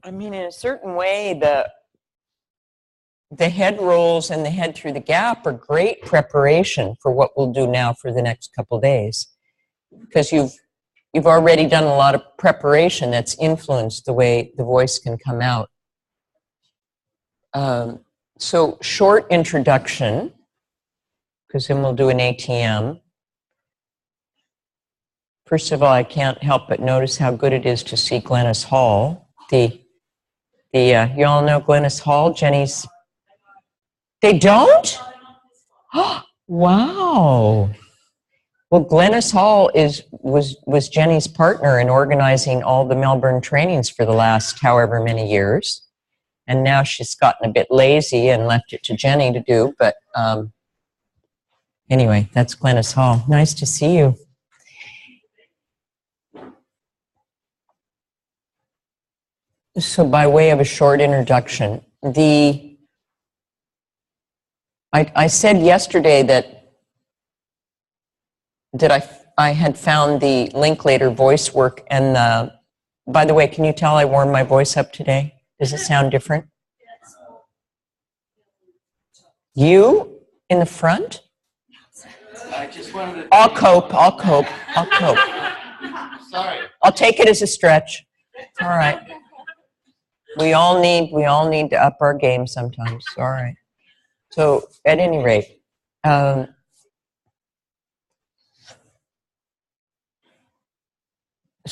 I mean, in a certain way, the head rolls and the head through the gap are great preparation for what we'll do now for the next couple of days, because you've already done a lot of preparation that's influenced the way the voice can come out. So short introduction, because then we'll do an ATM. First of all, I can't help but notice how good it is to see Glennis Hall. You all know Glennis Hall, Jenny's. They don't? Wow. Well, Glennis Hall was Jenny's partner in organizing all the Melbourne trainings for the last however many years. And now she's gotten a bit lazy and left it to Jenny to do. But anyway, that's Glennis Hall. Nice to see you. So by way of a short introduction, I said yesterday that I had found the Linklater voice work, and by the way, can you tell I warmed my voice up today? Does it sound different? You in the front? I just wanted to... I'll cope. Sorry. I'll take it as a stretch. All right. We all need to up our game sometimes. All right. So at any rate, so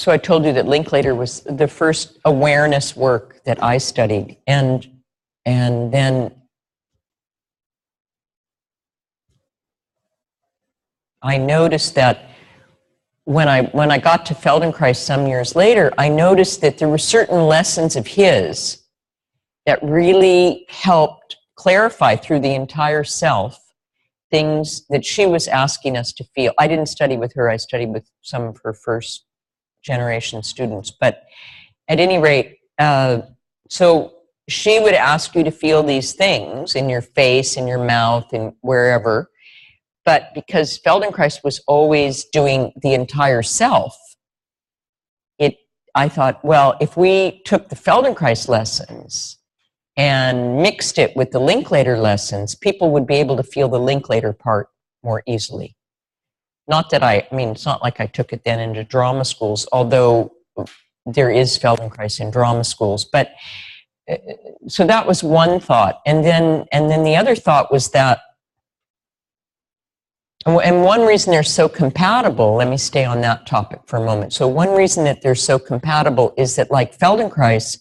I told you that Linklater was the first awareness work that I studied, and then I noticed that when I got to Feldenkrais some years later, I noticed that there were certain lessons of his that really helped clarify through the entire self things that she was asking us to feel. I didn't study with her. I studied with some of her first generation students. But at any rate, so she would ask you to feel these things in your face, in your mouth, and wherever. But because Feldenkrais was always doing the entire self, I thought, well, if we took the Feldenkrais lessons and mixed it with the Linklater lessons, people would be able to feel the Linklater part more easily. Not that I mean, it's not like I took it then into drama schools, although there is Feldenkrais in drama schools. But so that was one thought. And then the other thought was that, and one reason they're so compatible, let me stay on that topic for a moment. So one reason that they're so compatible is that, like Feldenkrais,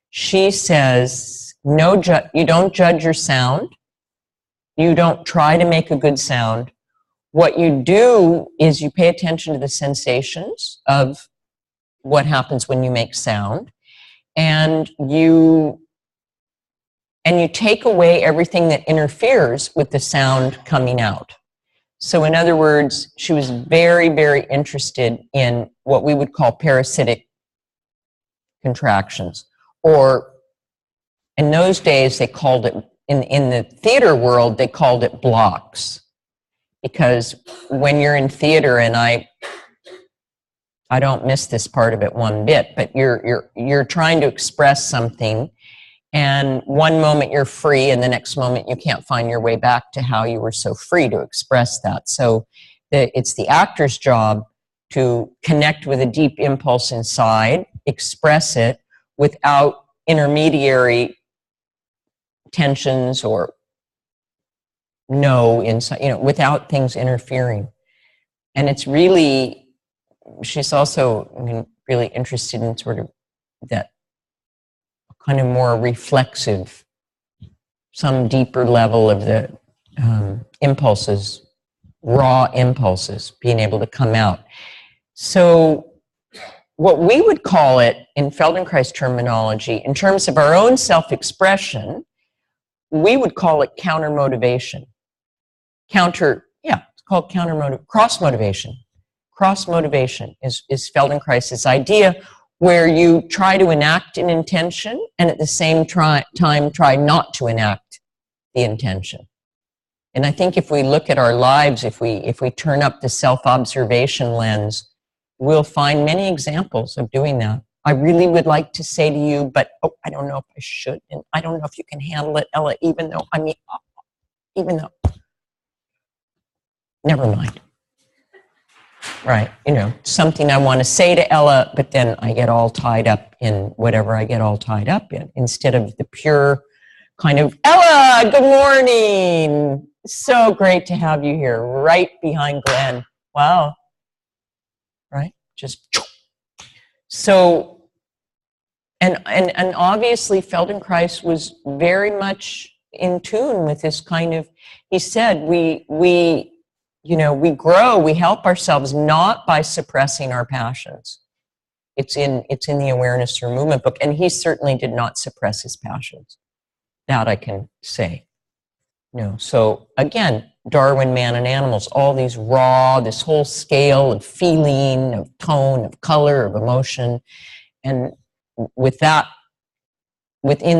she says, you don't judge your sound. You don't try to make a good sound. What you do is you pay attention to the sensations of what happens when you make sound, and you take away everything that interferes with the sound coming out. So in other words, she was very, very interested in what we would call parasitic contractions, or in those days they called it, in the theater world, they called it blocks. Because when you're in theater, and I don't miss this part of it one bit, but you're trying to express something, and one moment you're free, and the next moment you can't find your way back to how you were so free to express that. So it's the actor's job to connect with a deep impulse inside, express it without intermediary tensions or inside, without things interfering. And it's really, she's also really interested in sort of that kind of more reflexive, some deeper level of the impulses, raw impulses being able to come out. So what we would call it in Feldenkrais terminology, in terms of our own self-expression, we would call it counter-motivation. It's called cross-motivation. Cross-motivation is Feldenkrais's idea, where you try to enact an intention and at the same time try not to enact the intention. And I think if we look at our lives, if we turn up the self-observation lens, we'll find many examples of doing that. I really would like to say to you, but I don't know if I should, and I don't know if you can handle it, Ella, even though, never mind. Right, something I want to say to Ella, but then I get all tied up in whatever I get all tied up in, instead of the pure kind of, Ella, good morning. So great to have you here, right behind Glenn. Wow. Right? Just so, and obviously Feldenkrais was very much in tune with this kind of, he said, we grow, we help ourselves not by suppressing our passions. It's in the Awareness Through Movement book, and he certainly did not suppress his passions. That I can say. So again, Darwin, Man and Animals, all these raw, this whole scale of feeling, of tone, of color, of emotion, and within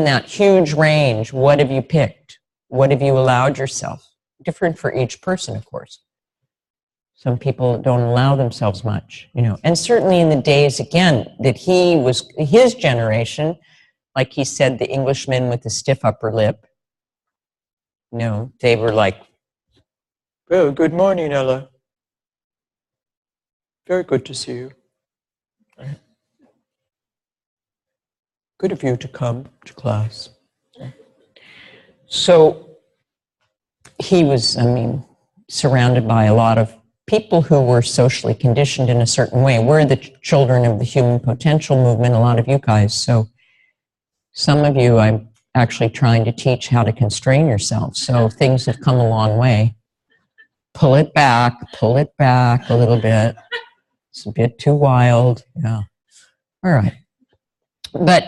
that huge range, what have you picked? What have you allowed yourself? Different for each person, of course. Some people don't allow themselves much, and certainly in the days, again, that he was, his generation, like he said, the Englishman with the stiff upper lip, they were like, oh, good morning, Ella. Very good to see you. Good of you to come to class. So he was, surrounded by a lot of people who were socially conditioned in a certain way. We're the children of the human potential movement, a lot of you guys. So some of you, I'm actually trying to teach how to constrain yourself. So things have come a long way. Pull it back a little bit. It's a bit too wild. Yeah. All right. But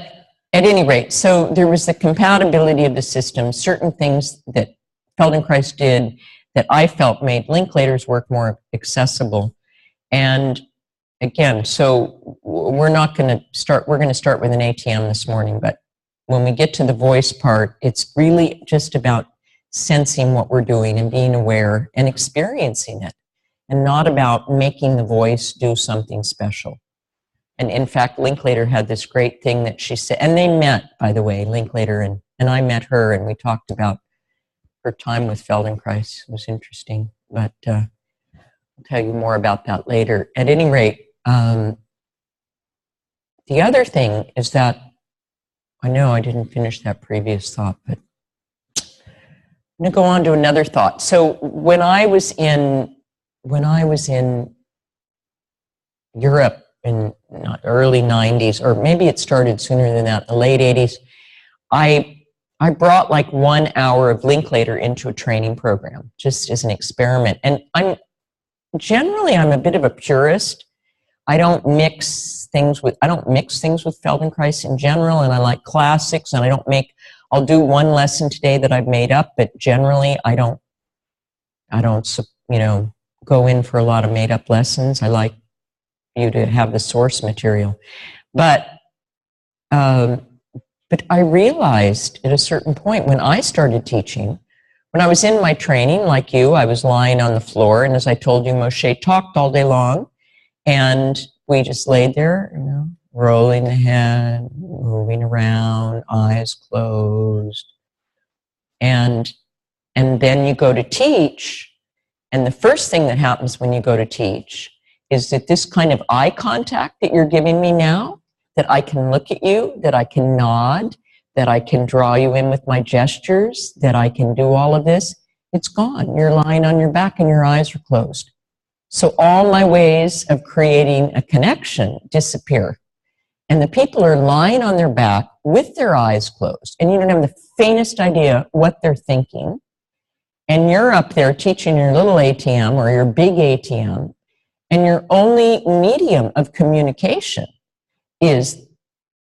at any rate, so there was the compatibility of the system, certain things that Feldenkrais did that I felt made Linklater's work more accessible. And again, so we're going to start with an ATM this morning, but when we get to the voice part, it's really just about sensing what we're doing and being aware and experiencing it, and not about making the voice do something special. And in fact, Linklater had this great thing that she said, and they met, by the way, Linklater and I met her, and we talked about her time with Feldenkrais. It was interesting, but I'll tell you more about that later. At any rate, the other thing is that, I know I didn't finish that previous thought, but I'm going to go on to another thought. So when I was in Europe in the early 90s, or maybe it started sooner than that, the late 80s, I brought like 1 hour of Linklater into a training program, just as an experiment. And I'm a bit of a purist. I don't mix things with Feldenkrais in general, and I like classics, and I'll do one lesson today that I've made up, but generally I don't go in for a lot of made up lessons. I like you to have the source material. But I realized at a certain point when I started teaching, when I was in my training, like you, I was lying on the floor, and as I told you, Moshe talked all day long, and we just laid there, rolling the head, moving around, eyes closed. And then you go to teach, and the first thing that happens when you go to teach is that this kind of eye contact that you're giving me now, that I can look at you, that I can nod, that I can draw you in with my gestures, that I can do all of this, it's gone. You're lying on your back and your eyes are closed. So all my ways of creating a connection disappear. And the people are lying on their back with their eyes closed, and you don't have the faintest idea what they're thinking. And you're up there teaching your little ATM or your big ATM, and your only medium of communication is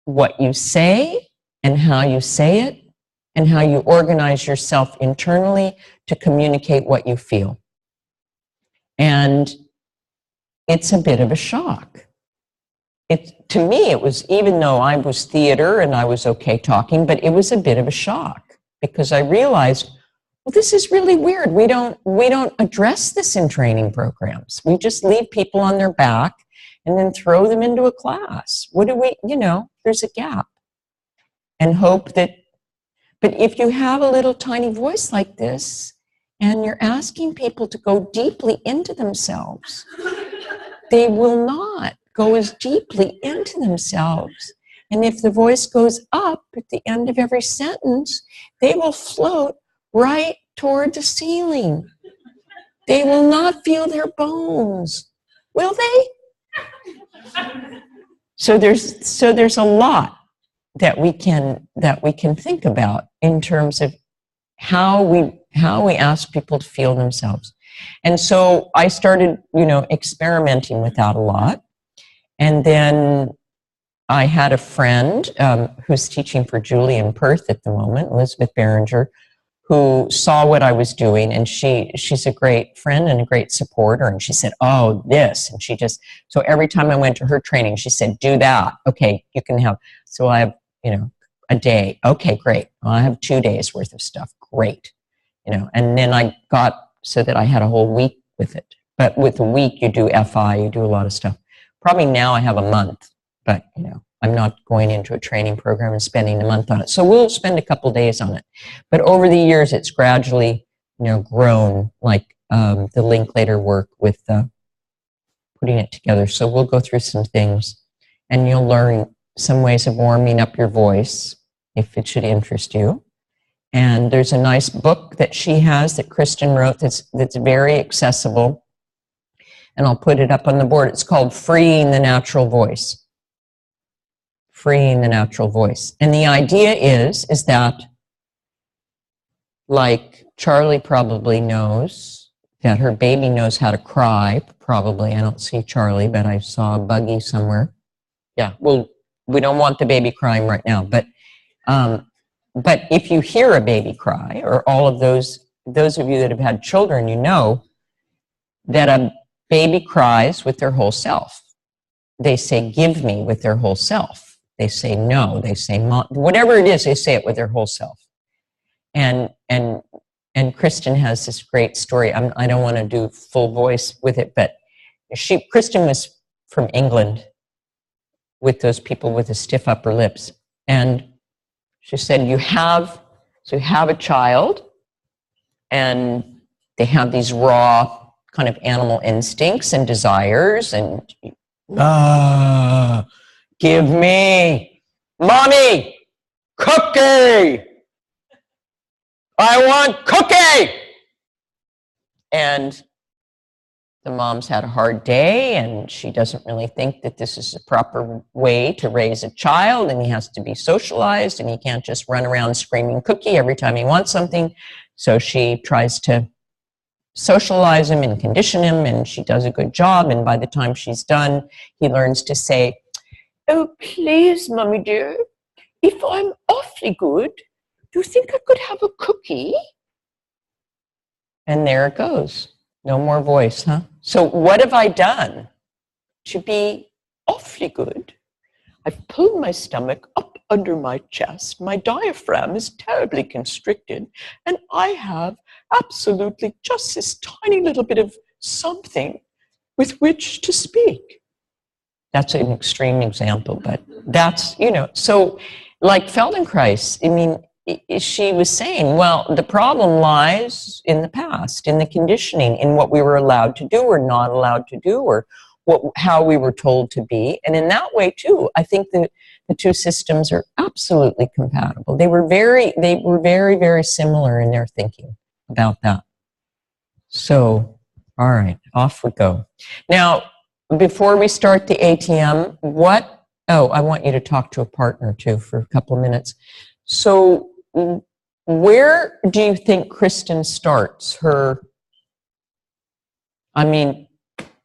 what you say and how you say it and how you organize yourself internally to communicate what you feel. And it's a bit of a shock. To me, it was, even though I was theater and I was okay talking, but it was a bit of a shock because I realized, well, this is really weird. We don't address this in training programs. We just leave people on their back and then throw them into a class. What do we, there's a gap. And hope that, but if you have a little tiny voice like this, and you're asking people to go deeply into themselves, they will not go as deeply into themselves. And if the voice goes up at the end of every sentence, they will float right toward the ceiling. They will not feel their bones, will they? So there's a lot that we can think about in terms of how we ask people to feel themselves. And so I started, experimenting with that a lot. And then I had a friend who's teaching for Julie in Perth at the moment, Elizabeth Behringer, who saw what I was doing, and she's a great friend and a great supporter, and she said, oh, this, and so every time I went to her training, she said, do that. Okay, you can have, so I have, a day. Okay, great. Well, I have 2 days worth of stuff. Great. And then I got so that I had a whole week with it. But with a week, you do FI, you do a lot of stuff. Probably now I have a month, but, I'm not going into a training program and spending a month on it. So we'll spend a couple days on it. But over the years, it's gradually, grown, like the Linklater work with putting it together. So we'll go through some things, and you'll learn some ways of warming up your voice, if it should interest you. And there's a nice book that she has that Kristen wrote that's very accessible. And I'll put it up on the board. It's called Freeing the Natural Voice. Freeing the Natural Voice. And the idea is that, like Charlie probably knows, that her baby knows how to cry, probably. I don't see Charlie, but I saw a buggy somewhere. Yeah, well, we don't want the baby crying right now, but if you hear a baby cry, or all of those of you that have had children, that a baby cries with their whole self. They say, give me, with their whole self. They say no, they say mom, whatever it is, they say it with their whole self. And Kristen has this great story. I don't want to do full voice with it, but Kristen was from England, with those people with the stiff upper lips. And she said, you have a child, and they have these raw kind of animal instincts and desires, and give me, mommy, cookie. I want cookie. And the mom's had a hard day, and she doesn't really think that this is the proper way to raise a child, and he has to be socialized, and he can't just run around screaming cookie every time he wants something. So she tries to socialize him and condition him, and she does a good job. And by the time she's done, he learns to say, oh, please, mommy dear, if I'm awfully good, do you think I could have a cookie? And there it goes. No more voice, huh? So what have I done to be awfully good? I've pulled my stomach up under my chest. My diaphragm is terribly constricted, and I have absolutely just this tiny little bit of something with which to speak. That's an extreme example, but that's, so like Feldenkrais, she was saying, well, the problem lies in the past, in the conditioning, in what we were allowed to do or not allowed to do, or how we were told to be. And in that way, too, I think that the two systems are absolutely compatible. They were very, very similar in their thinking about that. So, all right, off we go. Now, before we start the ATM, I want you to talk to a partner, too, for a couple of minutes. So, where do you think Kristen starts her?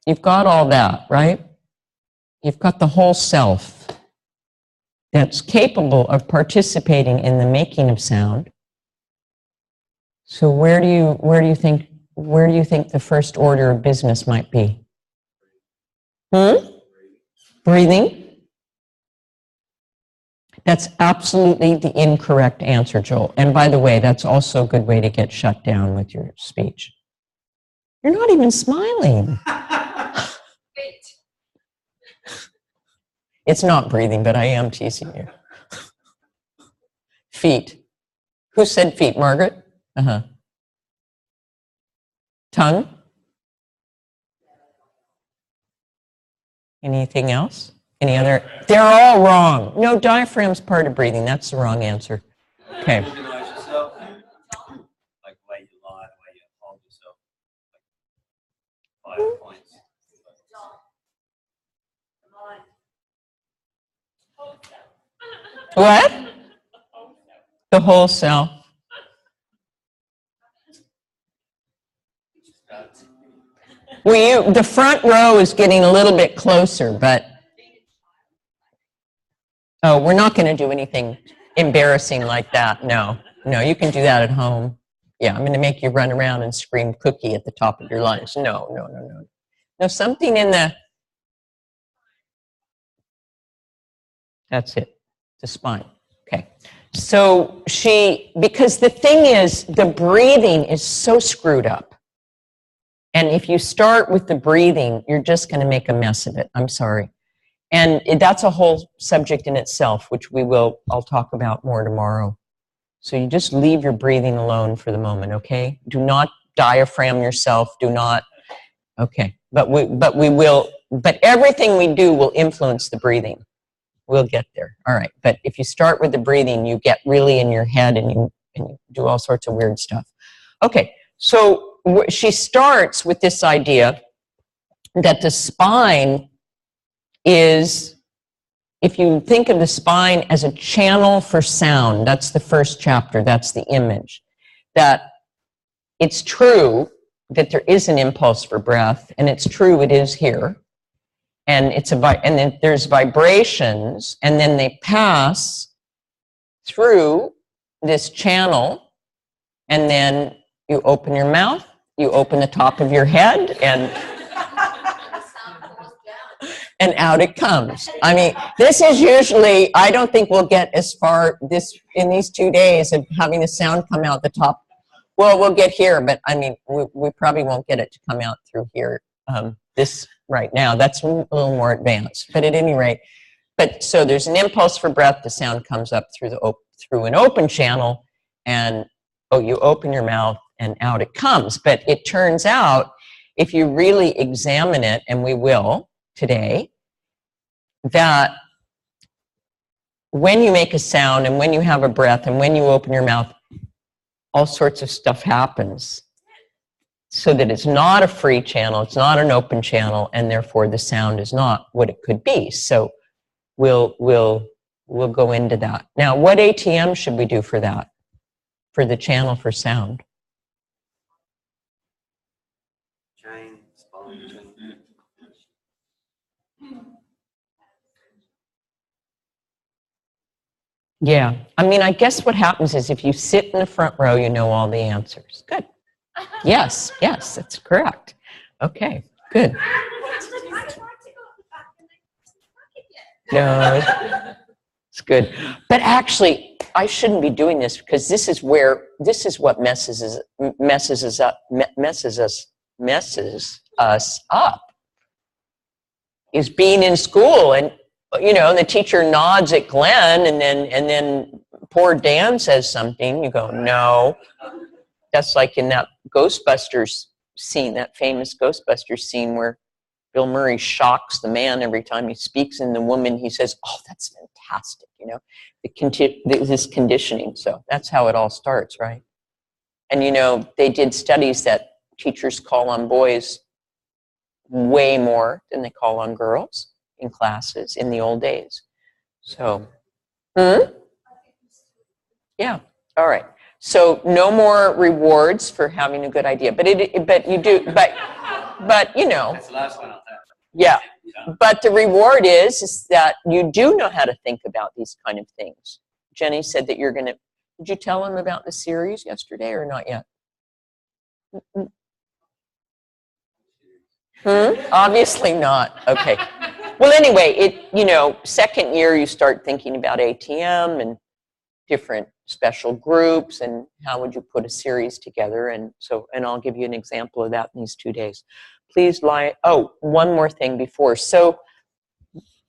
You've got all that, right? You've got the whole self that's capable of participating in the making of sound. So where do you think the first order of business might be? Breathing? That's absolutely the incorrect answer, Joel. And by the way, that's also a good way to get shut down with your speech. You're not even smiling. It's not breathing, but I am teasing you. Feet. Who said feet? Margaret? Uh-huh. Tongue? Anything else? Any other? They're all wrong. No, diaphragm's part of breathing. That's the wrong answer. Okay. Organize yourself. Like the way you lie, the way you hold yourself. Like 5 points. What? The whole self. Well, the front row is getting a little bit closer, but oh, we're not going to do anything embarrassing like that. No, you can do that at home. Yeah, I'm going to make you run around and scream cookie at the top of your lungs. No. No, something in the, that's it, the spine. Okay. So because the thing is, the breathing is so screwed up. And if you start with the breathing, you're just going to make a mess of it. I'm sorry. And that's a whole subject in itself, which I'll talk about more tomorrow. So you just leave your breathing alone for the moment, okay? Do not diaphragm yourself. Do not, okay. But everything we do will influence the breathing. We'll get there. All right. But if you start with the breathing, you get really in your head and you do all sorts of weird stuff. Okay. So she starts with this idea that the spine is, if you think of the spine as a channel for sound, that's the first chapter, that's the image, that it's true that there is an impulse for breath, and it's true it is here, and and then there's vibrations, and then they pass through this channel, and then you open your mouth, you open the top of your head, and out it comes. I mean, this is usually, I don't think we'll get as far in these 2 days of having the sound come out the top. Well, we'll get here, but I mean, we probably won't get it to come out through here, this right now. That's a little more advanced, but at any rate, so there's an impulse for breath, the sound comes up through an open channel, and you open your mouth and out it comes. But it turns out, if you really examine it, and we will today, that when you make a sound and when you have a breath and when you open your mouth, all sorts of stuff happens, so that it's not a free channel, it's not an open channel, and therefore the sound is not what it could be. So we'll go into that. Now, what ATM should we do for that? For the channel for sound? Chain, spine. Yeah. I mean, I guess what happens is if you sit in the front row, you know all the answers. Good. Yes, that's correct. Okay, good. No, it's good. But actually, I shouldn't be doing this, because this is what messes us up, is being in school, and and the teacher nods at Glenn, and then poor Dan says something. You go, no. That's like in that Ghostbusters scene, that famous Ghostbusters scene where Bill Murray shocks the man every time he speaks, and the woman, he says, oh, that's fantastic, this conditioning. So that's how it all starts, right? And, they did studies that teachers call on boys way more than they call on girls in classes in the old days. So, yeah, all right. So no more rewards for having a good idea, but you do, but That's the last one I'll have. Yeah, but the reward is that you do know how to think about these kind of things. Jenny said that you're going to, did you tell him about the series yesterday or not yet? Obviously not. Okay. Well, anyway, second year you start thinking about ATM and different special groups and how would you put a series together, and I'll give you an example of that in these 2 days. Please one more thing before. So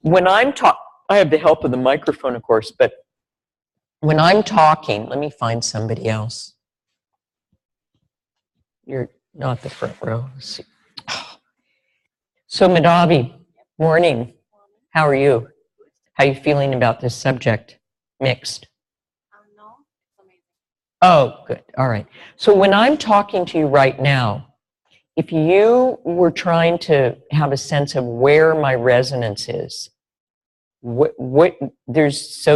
when I'm I have the help of the microphone, of course, but when I'm talking, let me find somebody else. You're not the front row. Let's see. So, Madhavi, morning. How are you? How are you feeling about this subject? Mixed. No, it's amazing. Oh, good. All right. So when I'm talking to you right now, if you were trying to have a sense of where my resonance is, there's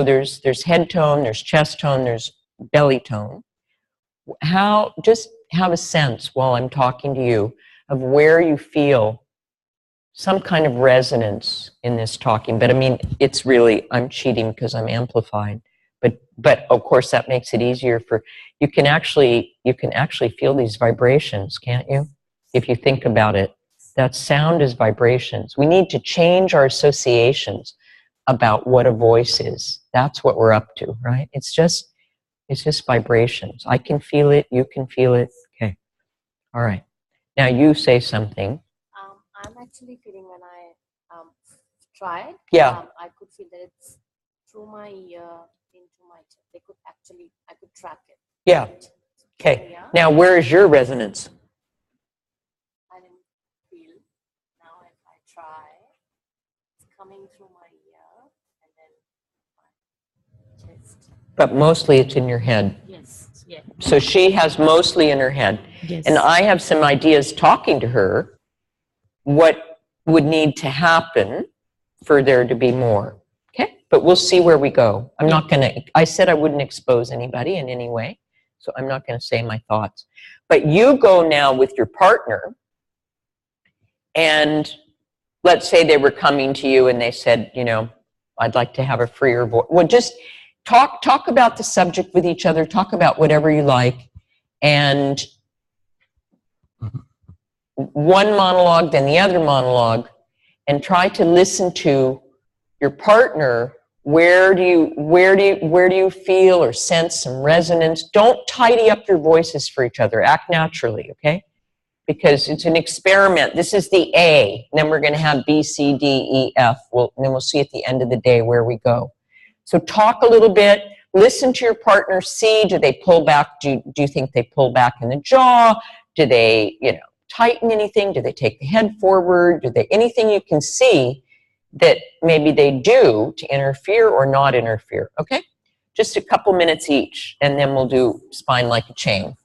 head tone, there's chest tone, there's belly tone. Just have a sense while I'm talking to you of where you feel some kind of resonance in this talking. But I mean, it's really, I'm cheating because I'm amplified. But of course that makes it easier for, you can actually feel these vibrations, can't you? If you think about it, that sound is vibrations. We need to change our associations about what a voice is. That's what we're up to, right? It's just vibrations. I can feel it, you can feel it. Okay. All right. Now you say something. I'm actually feeling when I tried. Yeah. I could feel that it's through my ear into my chest. I could track it. Yeah. Okay. Yeah. Now where is your resonance? I didn't feel. Now if I try, it's coming through my ear and then my chest. But mostly it's in your head. Yes. Yeah. So she has mostly in her head. Yes. And I have some ideas talking to her what would need to happen for there to be more. Okay? But we'll see where we go. I'm not going to, I said I wouldn't expose anybody in any way, so I'm not going to say my thoughts. But you go now with your partner, and let's say they were coming to you and they said, you know, I'd like to have a freer voice. Well, just talk about the subject with each other, talk about whatever you like, and one monologue, then the other monologue, and try to listen to your partner. Where do you feel or sense some resonance? Don't tidy up your voices for each other. Act naturally, okay? Because it's an experiment. This is the A, and then we're going to have B, C, D, E, F. And then we'll see at the end of the day where we go. So talk a little bit. Listen to your partner. See, do they pull back? Do you think they pull back in the jaw? Do they, tighten anything? Do they take the head forward? Do they, anything you can see that maybe they do to interfere or not interfere, okay? Just a couple minutes each, and then we'll do spine like a chain.